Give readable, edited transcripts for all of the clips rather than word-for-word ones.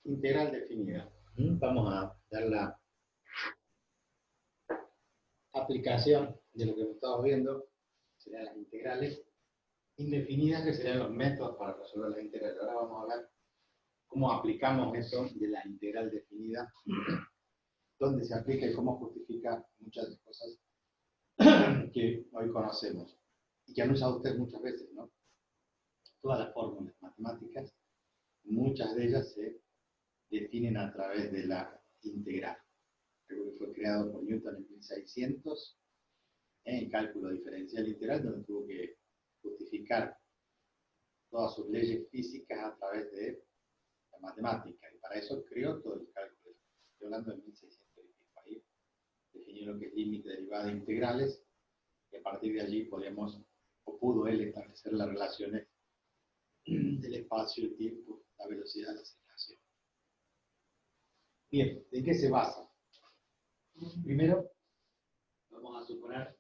integral definida. Vamos a dar la aplicación de lo que estamos viendo, serían las integrales indefinidas, que serían los métodos para resolver las integrales. Ahora vamos a ver cómo aplicamos eso de la integral definida, dónde se aplica y cómo justifica muchas de las cosas que hoy conocemos y que han usado ustedes muchas veces, ¿no? Todas las fórmulas matemáticas, muchas de ellas se definen a través de la integral. Creo que fue creado por Newton en 1600 en cálculo diferencial integral, donde tuvo que justificar todas sus leyes físicas a través de la matemática, y para eso creó todo el cálculo. Estoy hablando de 1600 y pico. Ahí definió lo que es límite, derivada, integrales, y a partir de allí podemos, o pudo él, establecer las relaciones del espacio, el tiempo, la velocidad, la aceleración. Bien, ¿en qué se basa? Primero, vamos a suponer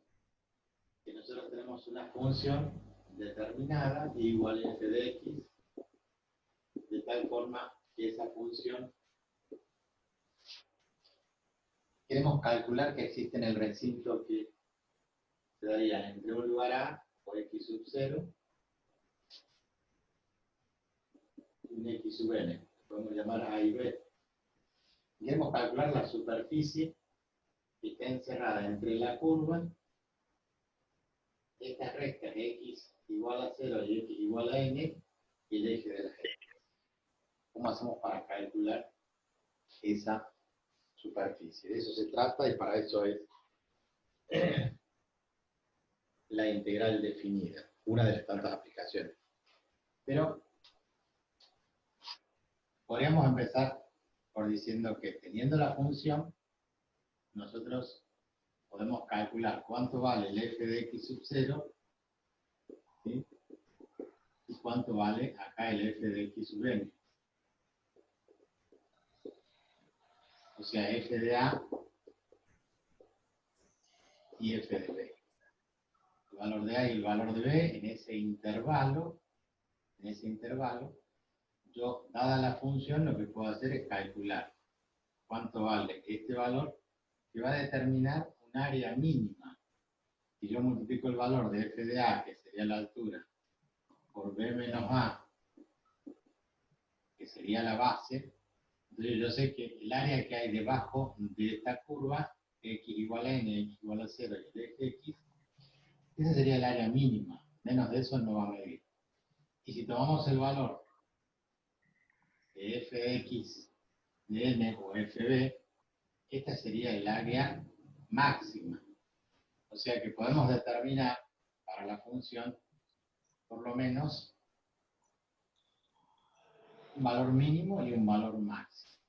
que nosotros tenemos una función determinada igual a f de x, de tal forma que esa función queremos calcular que existe en el recinto que se daría entre un lugar A por x sub 0 y un x sub n, podemos llamar A y B. Queremos calcular la superficie que está encerrada entre la curva, estas rectas x igual a 0 y x igual a n, y el eje de la x. ¿Cómo hacemos para calcular esa superficie? De eso se trata, y para eso es la integral definida, una de las tantas aplicaciones. Pero podríamos empezar por diciendo que teniendo la función, nosotros podemos calcular cuánto vale el f de x sub 0, ¿sí? Y cuánto vale acá el f de x sub n. O sea, f de A y f de B. El valor de A y el valor de B en ese intervalo, yo, dada la función, lo que puedo hacer es calcular cuánto vale este valor, que va a determinar un área mínima. Si yo multiplico el valor de f de A, que sería la altura, por B menos A, que sería la base, entonces yo sé que el área que hay debajo de esta curva, x igual a n, x igual a 0 y el eje x, esa sería el área mínima. Menos de eso no va a medir. Y si tomamos el valor de fx de n o fb, esta sería el área máxima. O sea que podemos determinar para la función por lo menos un valor mínimo y un valor máximo.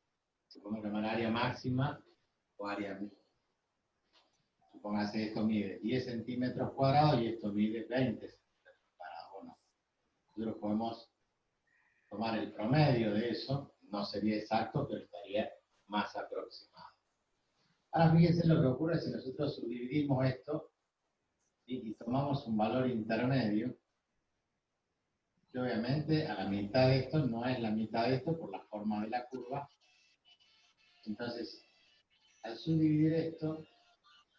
Se podemos llamar área máxima o área mínima. Supóngase, esto mide 10 centímetros cuadrados y esto mide 20 centímetros cuadrados. Bueno, nosotros podemos tomar el promedio de eso, no sería exacto, pero estaría más aproximado. Ahora fíjense lo que ocurre si nosotros subdividimos esto y tomamos un valor intermedio, que obviamente a la mitad de esto no es la mitad de esto por la forma de la curva. Entonces, al subdividir esto,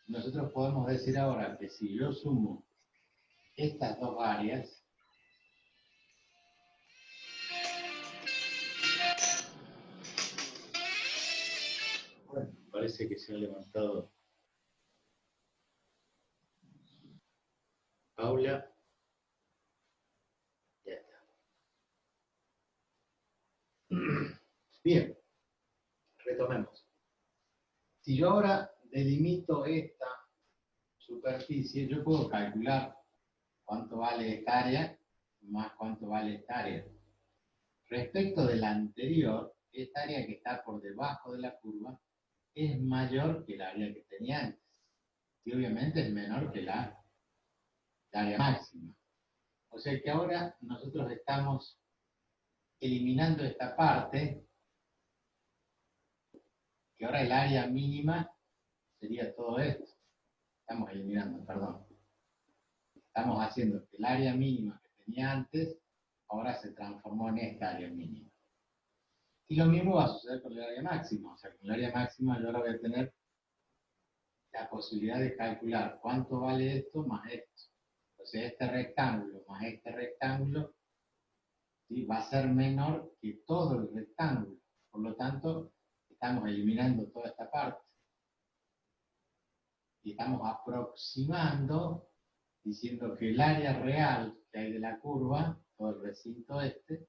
nosotros podemos decir ahora que si yo sumo estas dos áreas, bueno, parece que se ha levantado Paula. Ya está. Bien, retomemos. Si yo ahora delimito esta superficie, yo puedo calcular cuánto vale esta área más cuánto vale esta área. Respecto de la anterior, esta área que está por debajo de la curva es mayor que el área que tenía antes. Y obviamente es menor que la área máxima. O sea que ahora nosotros estamos eliminando esta parte, que ahora el área mínima sería todo esto. Estamos eliminando, perdón. Estamos haciendo que el área mínima que tenía antes, ahora se transformó en esta área mínima. Y lo mismo va a suceder con el área máxima. O sea, con el área máxima yo ahora voy a tener la posibilidad de calcular cuánto vale esto más esto. O sea, este rectángulo más este rectángulo, ¿sí?, va a ser menor que todo el rectángulo. Por lo tanto, estamos eliminando toda esta parte. Y estamos aproximando, diciendo que el área real que hay de la curva, todo el recinto este,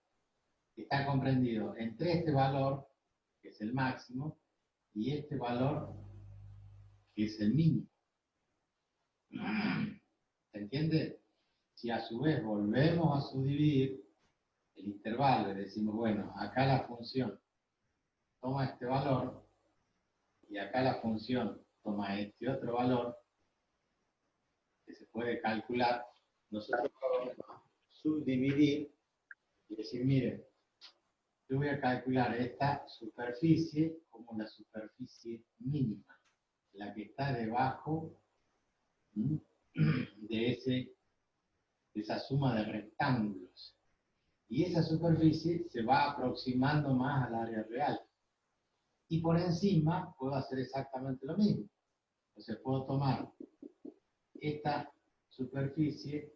está comprendido entre este valor, que es el máximo, y este valor, que es el mínimo. ¿Se entiende? Si a su vez volvemos a subdividir el intervalo y decimos, bueno, acá la función toma este valor y acá la función toma este otro valor que se puede calcular, nosotros vamos a subdividir y decir, miren, yo voy a calcular esta superficie como la superficie mínima, la que está debajo de esa suma de rectángulos. Y esa superficie se va aproximando más al área real. Y por encima puedo hacer exactamente lo mismo. Entonces puedo tomar esta superficie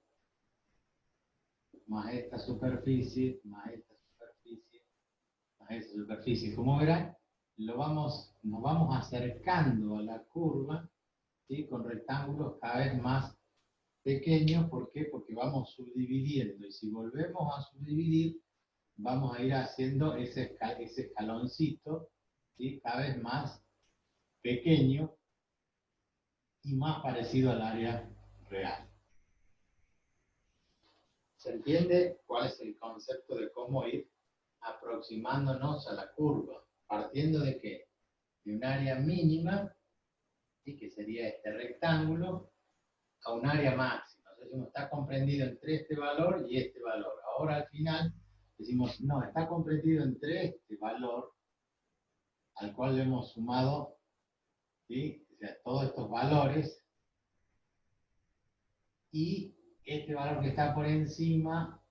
más esta superficie más esta superficie más esta superficie. Como verán, nos vamos acercando a la curva, ¿sí?, con rectángulos cada vez más pequeños. ¿Por qué? Porque vamos subdividiendo. Y si volvemos a subdividir, vamos a ir haciendo ese escaloncito, ¿sí?, cada vez más pequeño y más parecido al área real. ¿Se entiende cuál es el concepto de cómo ir aproximándonos a la curva? Partiendo de qué? De un área mínima, ¿sí?, que sería este rectángulo, a un área máxima. O sea, decimos, está comprendido entre este valor y este valor. Ahora al final decimos, no, está comprendido entre este valor al cual le hemos sumado, ¿sí?, o sea, todos estos valores, y este valor que está por encima,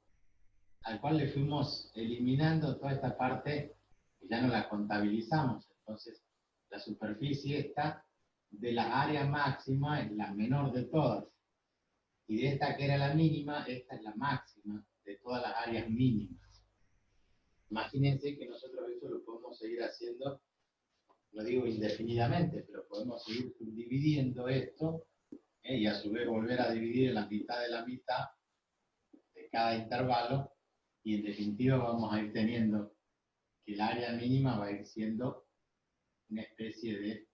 al cual le fuimos eliminando toda esta parte que ya no la contabilizamos. Entonces, la superficie esta de la área máxima es la menor de todas. Y de esta que era la mínima, esta es la máxima de todas las áreas mínimas. Imagínense que nosotros eso lo podemos seguir haciendo, no digo indefinidamente, pero podemos seguir subdividiendo esto, y a su vez volver a dividir en la mitad de cada intervalo, y en definitiva vamos a ir teniendo que el área mínima va a ir siendo una especie de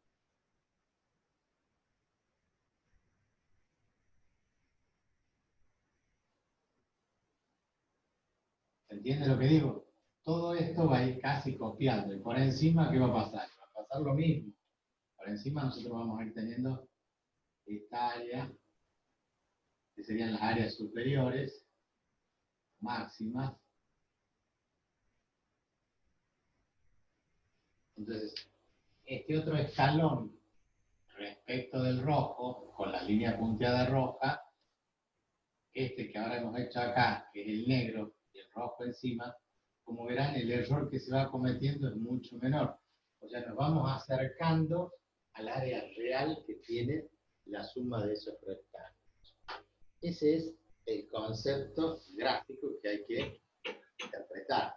¿se entiende lo que digo? Todo esto va a ir casi copiando, y por encima, ¿qué va a pasar? Va a pasar lo mismo. Por encima nosotros vamos a ir teniendo esta área, que serían las áreas superiores, máximas. Entonces, este otro escalón respecto del rojo, con la línea punteada roja, este que ahora hemos hecho acá, que es el negro y el rojo encima, como verán, el error que se va cometiendo es mucho menor. O sea, nos vamos acercando al área real que tiene la suma de esos rectángulos. Ese es el concepto gráfico que hay que interpretar.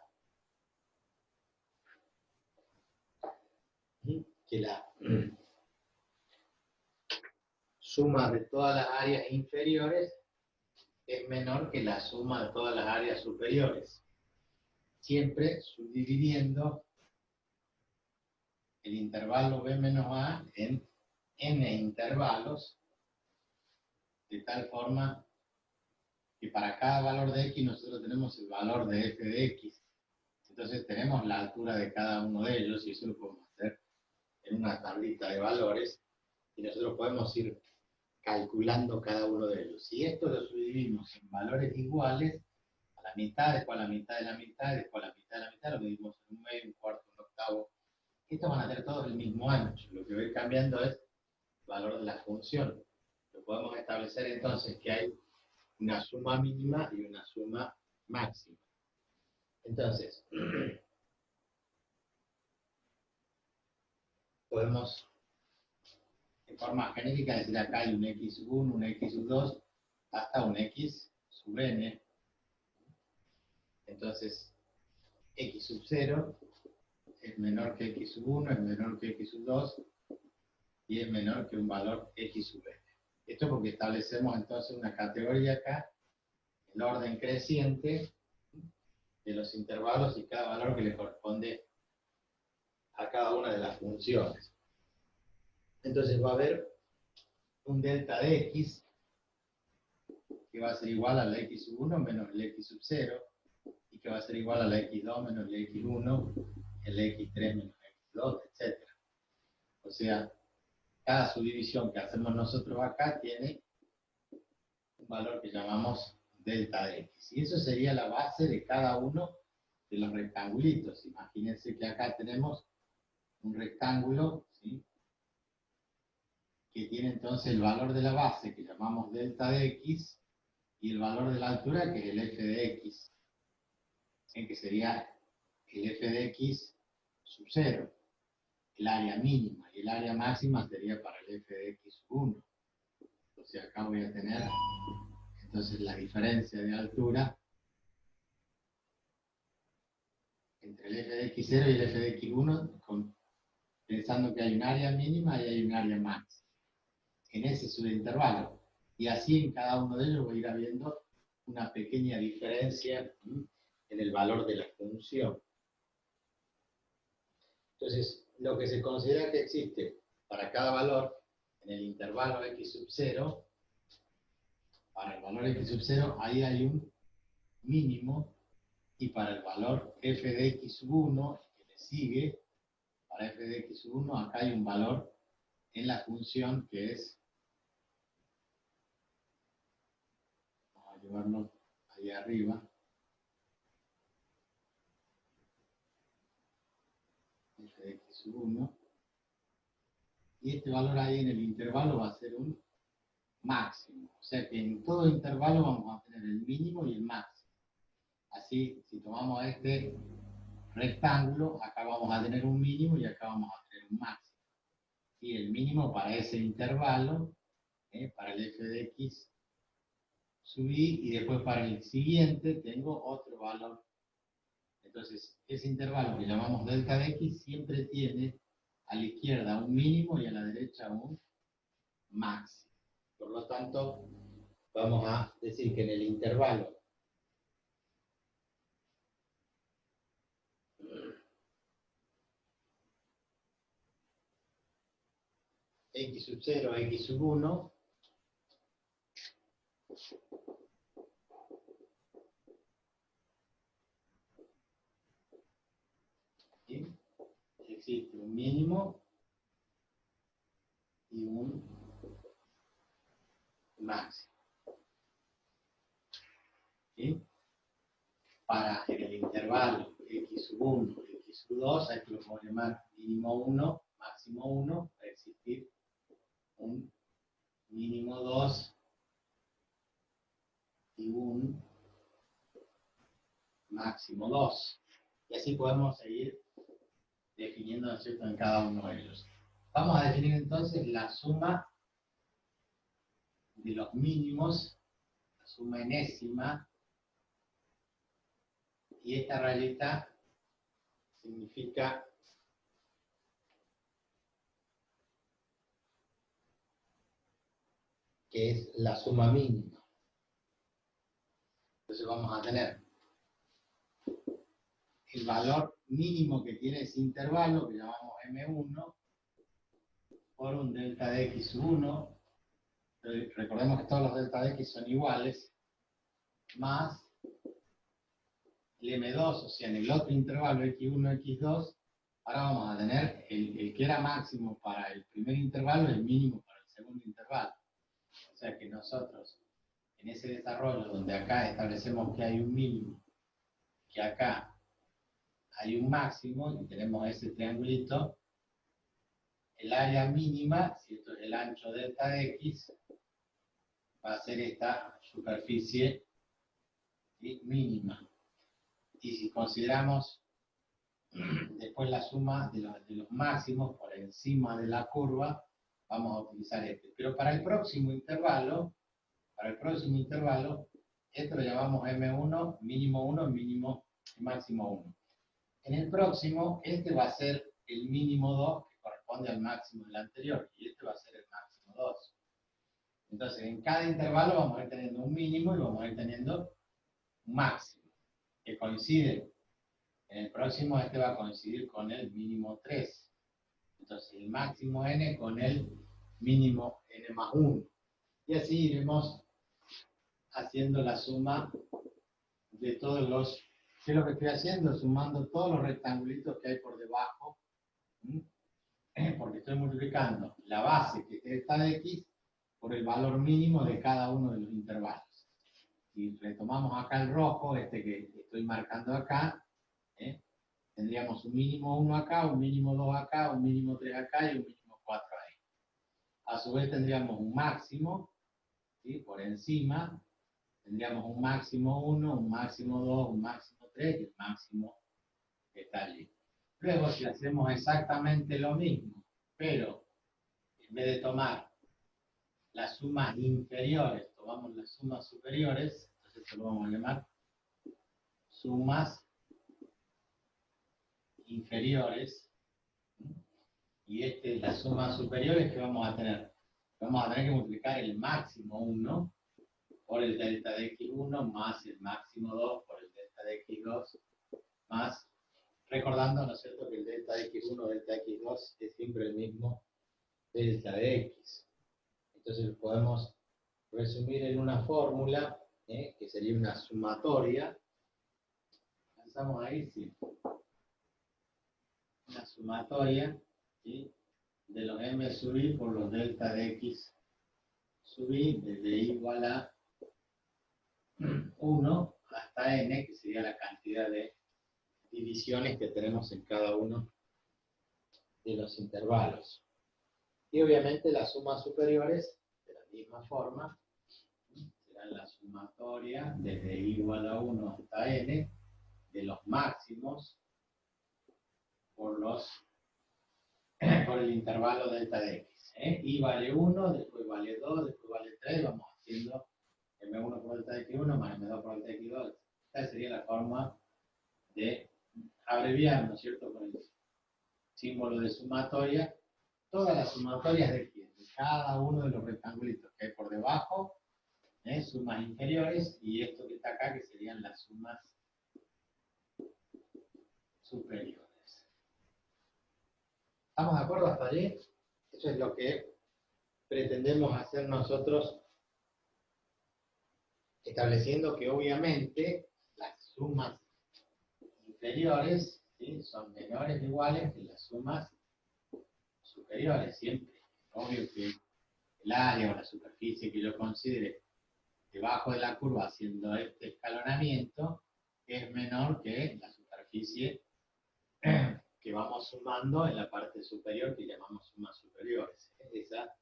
Que la suma de todas las áreas inferiores es menor que la suma de todas las áreas superiores. Siempre subdividiendo el intervalo b menos a en n intervalos, de tal forma que para cada valor de x nosotros tenemos el valor de f de x. Entonces tenemos la altura de cada uno de ellos, y eso lo podemos hacer en una tablita de valores, y nosotros podemos ir calculando cada uno de ellos. Si esto lo subdividimos en valores iguales, a la mitad, después a la mitad de la mitad, después a la mitad de la mitad, lo medimos en un medio, un cuarto, un octavo. Estos van a tener todos el mismo ancho. Lo que va a ir cambiando es el valor de la función. Lo podemos establecer entonces que hay una suma mínima y una suma máxima. Entonces, podemos, en forma genérica, decir acá hay un x sub 1, un x sub 2, hasta un x sub n. Entonces, x sub 0 es menor que x sub 1, es menor que x sub 2, y es menor que un valor x sub n. Esto porque establecemos entonces una categoría acá, el orden creciente de los intervalos y cada valor que le corresponde a cada una de las funciones. Entonces va a haber un delta de x que va a ser igual a la x sub 1 menos el x sub 0, y que va a ser igual a la x2 menos el x1, el x3 menos el x2, etc. O sea, cada subdivisión que hacemos nosotros acá tiene un valor que llamamos delta de x. Y eso sería la base de cada uno de los rectangulitos. Imagínense que acá tenemos un rectángulo, ¿sí?, que tiene entonces el valor de la base que llamamos delta de x y el valor de la altura que es el f de x, ¿sí?, que sería el f de x sub 0, el área mínima, y el área máxima sería para el f de x sub 1. Entonces acá voy a tener entonces la diferencia de altura entre el f de x0 y el f de x1, pensando que hay un área mínima y hay un área máxima en ese subintervalo. Y así en cada uno de ellos voy a ir habiendo una pequeña diferencia en el valor de la función. Entonces, lo que se considera que existe para cada valor en el intervalo x sub 0, para el valor x sub 0, ahí hay un mínimo, y para el valor f de x sub 1, que le sigue, para f de x sub 1, acá hay un valor en la función que es, vamos a llevarlo ahí arriba, f de x sub 1, y este valor ahí en el intervalo va a ser un máximo. O sea que en todo intervalo vamos a tener el mínimo y el máximo. Así, si tomamos este rectángulo, acá vamos a tener un mínimo y acá vamos a tener un máximo. Y el mínimo para ese intervalo, para el f de x sub y, y después para el siguiente tengo otro valor. Entonces, ese intervalo que llamamos delta de x siempre tiene a la izquierda un mínimo y a la derecha un máximo. Por lo tanto, vamos a decir que en el intervalo x sub 0, x sub 1, ¿sí?, existe un mínimo y un máximo. ¿Sí? Para en el intervalo x sub 1, x sub 2, aquí lo podemos llamar mínimo 1, máximo 1, va a existir un mínimo 2 y un máximo 2. Y así podemos seguir definiendo, ¿no es cierto?, en cada uno de ellos. Vamos a definir entonces la suma de los mínimos, la suma enésima, y esta rayita significa que es la suma mínima. Entonces vamos a tener el valor mínimo que tiene ese intervalo, que llamamos M1, por un delta de x sub 1, recordemos que todos los delta de x son iguales, más el M2, o sea, en el otro intervalo x1, x2, ahora vamos a tener el que era máximo para el primer intervalo, el mínimo para el segundo intervalo. O sea que nosotros, en ese desarrollo donde acá establecemos que hay un mínimo, que acá hay un máximo, y tenemos ese triangulito, el área mínima, si esto es el ancho delta de x, va a ser esta superficie, ¿sí?, mínima. Y si consideramos Después la suma de los máximos por encima de la curva, vamos a utilizar este. Pero para el próximo intervalo, esto lo llamamos M1, mínimo 1, mínimo y máximo 1. En el próximo, este va a ser el mínimo 2, que corresponde al máximo del anterior, y este va a ser el máximo 2. Entonces, en cada intervalo vamos a ir teniendo un mínimo y vamos a ir teniendo un máximo, que coincide. En el próximo, este va a coincidir con el mínimo 3. Entonces, el máximo n con el mínimo n más 1. Y así iremos haciendo la suma de todos los... ¿Qué es lo que estoy haciendo? Sumando todos los rectangulitos que hay por debajo, porque estoy multiplicando la base, que es delta de x, por el valor mínimo de cada uno de los intervalos. Si retomamos acá el rojo, este que estoy marcando acá, tendríamos un mínimo 1 acá, un mínimo 2 acá, un mínimo 3 acá y un mínimo 4 ahí. A su vez tendríamos un máximo, ¿sí? Por encima, tendríamos un máximo 1, un máximo 2, un máximo 3 y el máximo que está allí. Luego, si hacemos exactamente lo mismo, pero en vez de tomar las sumas inferiores, tomamos las sumas superiores, entonces esto lo vamos a llamar sumas inferiores, y las sumas superiores que vamos a tener. Vamos a tener que multiplicar el máximo 1 por el delta de x1 más el máximo 2 por el delta de x2 más, recordando, ¿no es cierto?, que el delta de x1 delta de x2 es siempre el mismo delta de x. Entonces lo podemos resumir en una fórmula, que sería una sumatoria. ¿Pensamos ahí? Sí. Una sumatoria, ¿sí?, de los m sub i por los delta de x sub i desde i igual a 1 hasta n, que sería la cantidad de divisiones que tenemos en cada uno de los intervalos. Y obviamente las sumas superiores, de la misma forma, serán la sumatoria desde i igual a 1 hasta n de los máximos por el intervalo delta de x. I vale 1, después vale 2, después vale 3, vamos haciendo m1 por delta de x1 más m2 por delta de x2. Esta sería la forma de abreviar, ¿no es cierto?, con el símbolo de sumatoria, todas las sumatorias de quién, de cada uno de los rectangulitos que hay por debajo, sumas inferiores, y esto que está acá, que serían las sumas superiores. ¿Estamos de acuerdo hasta allí? Eso es lo que pretendemos hacer nosotros, estableciendo que obviamente las sumas inferiores, ¿sí?, son menores o iguales que las sumas superiores, siempre. Obvio que el área o la superficie que yo considere debajo de la curva haciendo este escalonamiento es menor que la superficie que vamos sumando en la parte superior, que llamamos sumas superiores. Esa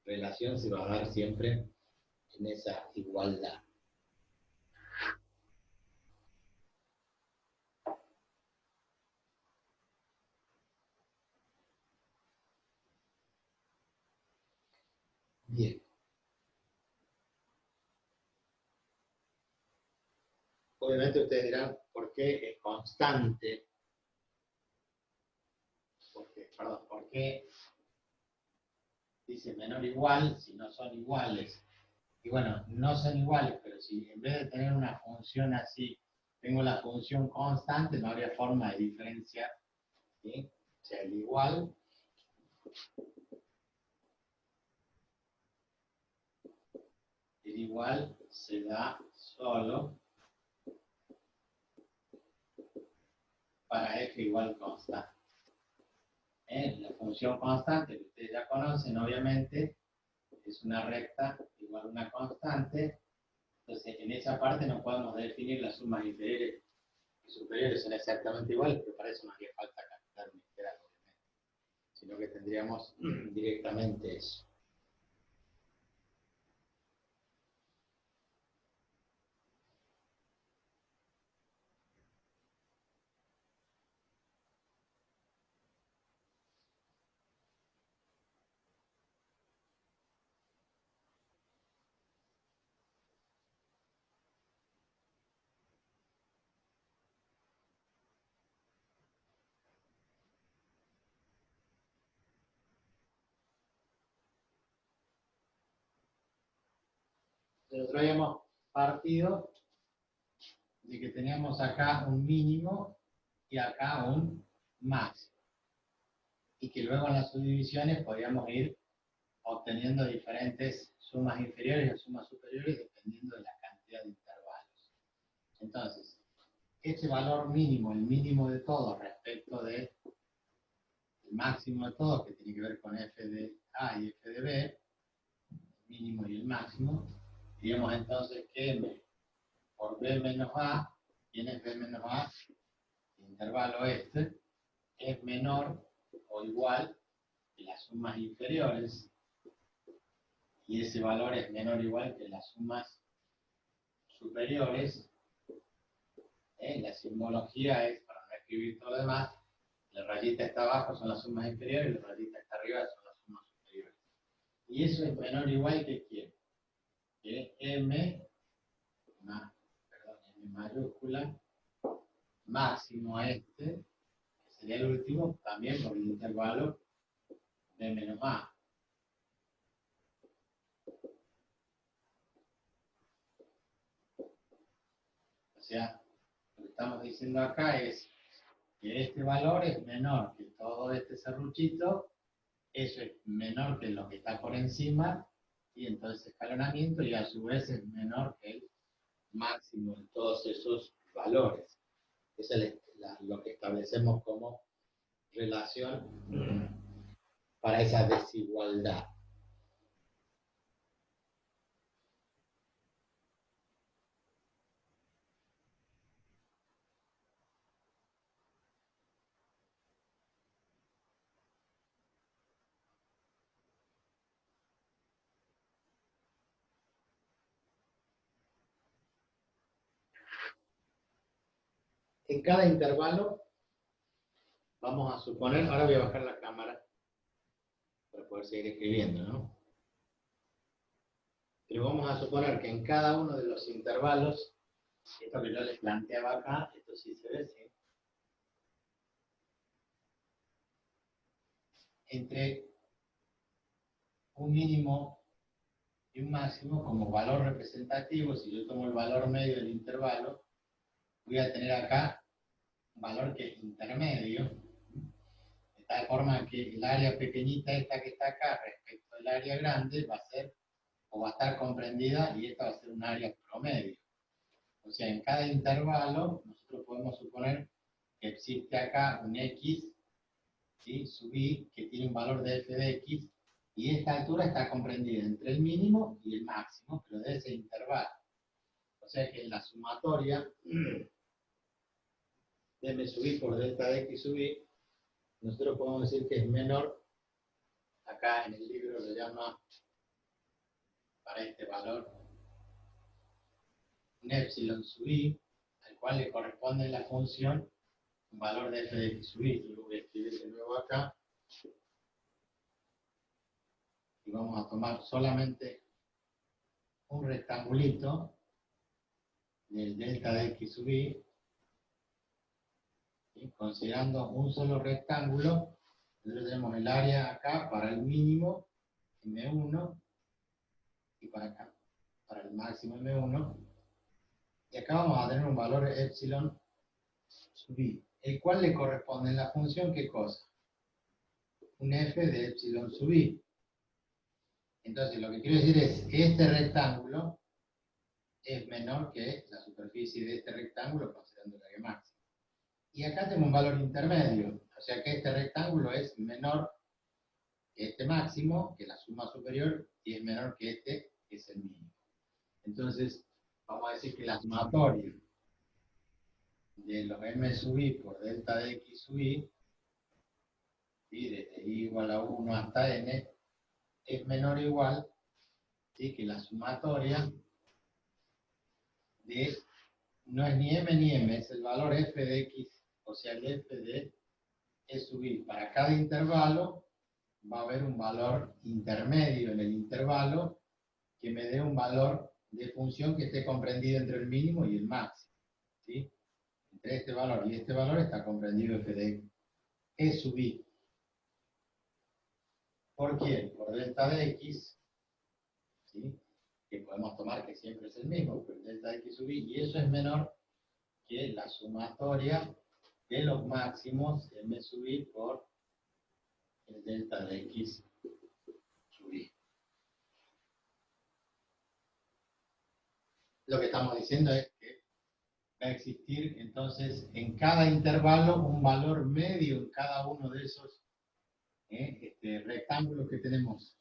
relación se va a dar siempre en esa igualdad. Bien. Obviamente ustedes dirán, ¿por qué es constante? ¿Por qué dice menor o igual si no son iguales? Y bueno, no son iguales, pero si en vez de tener una función así, tengo la función constante, no habría forma de diferenciar, ¿sí? O sea, el igual se da solo para f igual constante. La función constante que ustedes ya conocen, obviamente, es una recta igual a una constante. Entonces, en esa parte no podemos definir las sumas inferiores y superiores son exactamente iguales, pero para eso no haría falta calcular un integral, obviamente, sino que tendríamos directamente eso. nosotros habíamos partido de que teníamos acá un mínimo y acá un máximo. Y que luego en las subdivisiones podíamos ir obteniendo diferentes sumas inferiores o sumas superiores dependiendo de la cantidad de intervalos. Entonces, este valor mínimo, el mínimo de todo respecto del máximo de todo, que tiene que ver con f de A y f de B, el mínimo y el máximo, diríamos entonces que m por b menos a, ¿quién es b menos a? El intervalo este es menor o igual que las sumas inferiores, y ese valor es menor o igual que las sumas superiores. La simbología es, para no escribir todo lo demás, la rayita está abajo son las sumas inferiores y la rayita está arriba son las sumas superiores. Y eso es menor o igual que ¿quién? Que m mayúscula máximo este, que sería el último, también por el intervalo b menos a. O sea, lo que estamos diciendo acá es que este valor es menor que todo este serruchito, eso es menor que lo que está por encima, y entonces escalonamiento, y a su vez es menor que el máximo de todos esos valores. Eso es lo que establecemos como relación para esa desigualdad. En cada intervalo vamos a suponer, ahora voy a bajar la cámara para poder seguir escribiendo, ¿no? Pero vamos a suponer que en cada uno de los intervalos, esto que yo les planteaba acá, esto sí se ve, ¿sí? Entre un mínimo y un máximo como valor representativo, si yo tomo el valor medio del intervalo, voy a tener acá un valor que es intermedio, de tal forma que el área pequeñita esta que está acá respecto al área grande va a ser, o va a estar comprendida, y esta va a ser un área promedio. O sea, en cada intervalo nosotros podemos suponer que existe acá un x, ¿sí? Sub i, que tiene un valor de f de x, y esta altura está comprendida entre el mínimo y el máximo, pero de ese intervalo. O sea que en la sumatoria de m sub i por delta de x sub i, nosotros podemos decir que es menor, acá en el libro lo llama, para este valor, un epsilon sub i, al cual le corresponde la función un valor de f de x sub i. Yo lo voy a escribir de nuevo acá, y vamos a tomar solamente un rectangulito del delta de x sub i, ¿sí? Considerando un solo rectángulo, nosotros tenemos el área acá para el mínimo m1 y para acá para el máximo m1, y acá vamos a tener un valor epsilon sub i, el cual le corresponde en la función ¿qué cosa? Un f de epsilon sub i. Entonces lo que quiero decir es que este rectángulo es menor que la superficie de este rectángulo considerando el área máxima. Y acá tengo un valor intermedio, o sea que este rectángulo es menor que este máximo, que la suma superior, y es menor que este, que es el mínimo. Entonces, vamos a decir que la sumatoria de los m sub i por delta de x sub i, ¿sí? Desde i igual a 1 hasta n, es menor o igual, ¿sí? Que la sumatoria de, no es ni m ni m, es el valor f de x, o sea, el f de e sub i. Para cada intervalo va a haber un valor intermedio en el intervalo que me dé un valor de función que esté comprendido entre el mínimo y el máximo, ¿sí? Entre este valor y este valor está comprendido f de e sub i. ¿Por qué? Por delta de x, ¿sí? que podemos tomar que siempre es el mismo, pero el delta de x sub i, y eso es menor que la sumatoria de los máximos m sub i por el delta de x sub i. Lo que estamos diciendo es que va a existir entonces en cada intervalo un valor medio en cada uno de esos rectángulos que tenemos.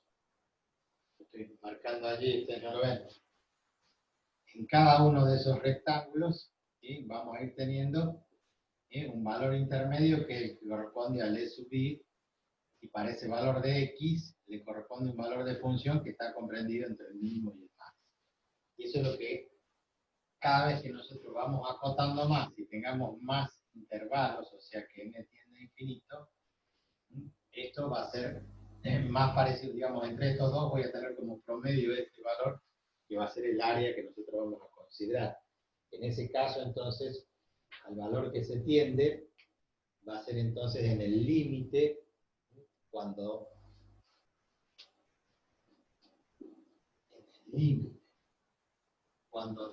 Estoy marcando allí, ustedes no lo ven. En cada uno de esos rectángulos, ¿sí?, vamos a ir teniendo un valor intermedio que corresponde al e sub i, y para ese valor de x le corresponde un valor de función que está comprendido entre el mínimo y el máximo. Y eso es lo que cada vez que nosotros vamos acotando más y tengamos más intervalos, o sea que n tiende a infinito, esto va a ser más parecido, digamos, entre estos dos voy a tener como promedio este valor que va a ser el área que nosotros vamos a considerar. En ese caso, entonces, al valor que se tiende va a ser entonces en el límite cuando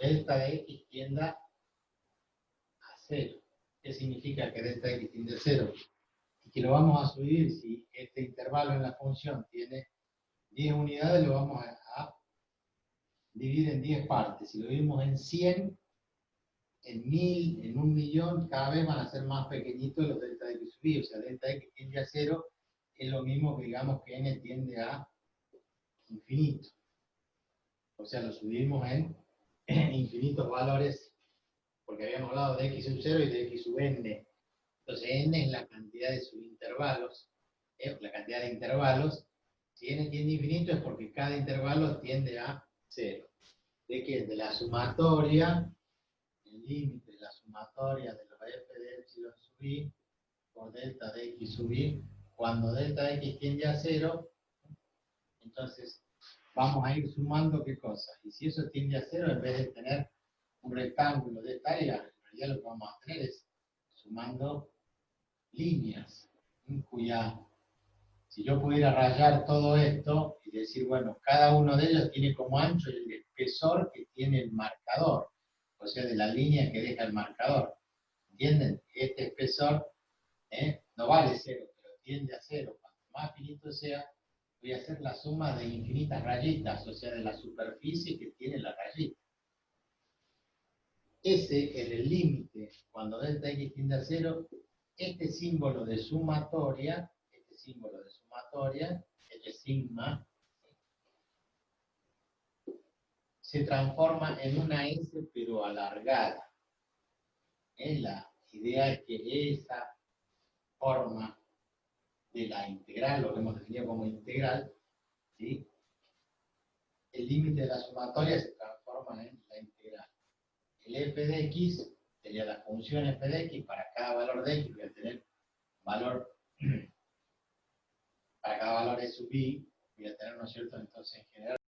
delta de x tienda a 0. ¿Qué significa que delta de x tiende a 0? Y que lo vamos a subir si este intervalo en la función tiene 10 unidades, lo vamos a dividir en 10 partes. Si lo dividimos en 100, en 1000, en 1.000.000, cada vez van a ser más pequeñitos los delta de x sub i. O sea, delta de x tiende a 0 es lo mismo que digamos que n tiende a infinito. O sea, lo subimos en infinitos valores, porque habíamos hablado de x sub 0 y de x sub n. Entonces, n es la cantidad de subintervalos, la cantidad de intervalos. Si n tiende a infinito es porque cada intervalo tiende a 0. ¿De qué? De la sumatoria, el límite de la sumatoria de los f de epsilon sub i por delta de x sub i, cuando delta de x tiende a 0, entonces vamos a ir sumando qué cosa. Y si eso tiende a 0, en vez de tener un rectángulo de esta área, en realidad lo que vamos a tener es sumando líneas, si yo pudiera rayar todo esto y decir, bueno, cada uno de ellos tiene como ancho el espesor que tiene el marcador, o sea, de la línea que deja el marcador. ¿Entienden? Este espesor no vale 0, pero tiende a 0. Cuanto más finito sea, voy a hacer la suma de infinitas rayitas, o sea, de la superficie que tiene la rayita. Ese es el límite. Cuando delta x tiende a 0, este símbolo de sumatoria, este sigma, se transforma en una S pero alargada. La idea es que esa forma de la integral, lo que hemos definido como integral, ¿sí?, el límite de la sumatoria se transforma en la integral. El f de x sería la función f de x, para cada valor de x voy a tener valor, para cada valor e sub i, voy a tener, ¿no es cierto?, entonces en general